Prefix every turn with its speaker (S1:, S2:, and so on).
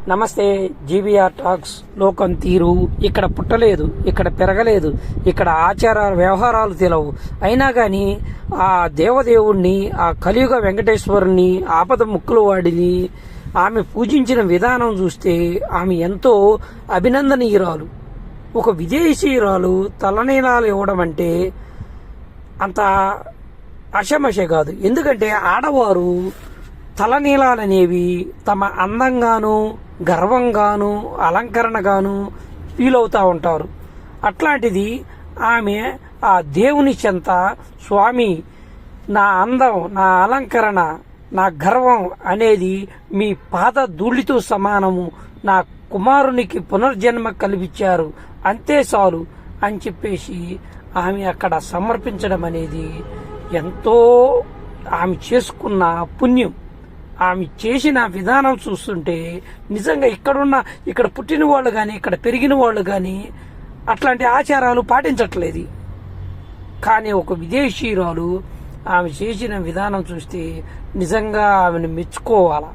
S1: నమస్తే. GBR talks. లోకం తీరు ఇక్కడ పుట్టలేదు, ఇక్కడ పెరగలేదు, ఇక్కడ ఆచార వ్యవహారాలు తెలవు. అయినా కానీ ఆ దేవదేవుణ్ణి, ఆ కలియుగ వెంకటేశ్వరుని, ఆపద ముక్కుల వాడిని ఆమె పూజించిన విధానం చూస్తే ఆమె ఎంతో అభినందనీయురాలు. ఒక విదేశీయురాలు తలనీలాలు ఇవ్వడం అంటే అంత అశమశ కాదు. ఎందుకంటే ఆడవారు తలనీలాలనేవి తమ అందంగాను, గర్వంగాను, అలంకరణగాను ఫీల్ అవుతూ ఉంటారు. అట్లాంటిది ఆమె ఆ దేవుని చెంత, స్వామి నా అందం, నా అలంకరణ, నా గర్వం అనేది మీ పాద ధూళితో సమానము, నా కుమారునికి పునర్జన్మ కల్పించారు, అంతే చాలు అని చెప్పేసి ఆమె అక్కడ సమర్పించడం అనేది ఎంతో ఆమె చేసుకున్న పుణ్యం. ఆమె చేసిన విధానం చూస్తుంటే నిజంగా ఇక్కడ పుట్టిన వాళ్ళు కానీ, ఇక్కడ పెరిగిన వాళ్ళు కానీ అట్లాంటి ఆచారాలు పాటించట్లేదు. కానీ ఒక విదేశీయురాలు ఆమె చేసిన విధానం చూస్తే నిజంగా ఆమెను మెచ్చుకోవాలా.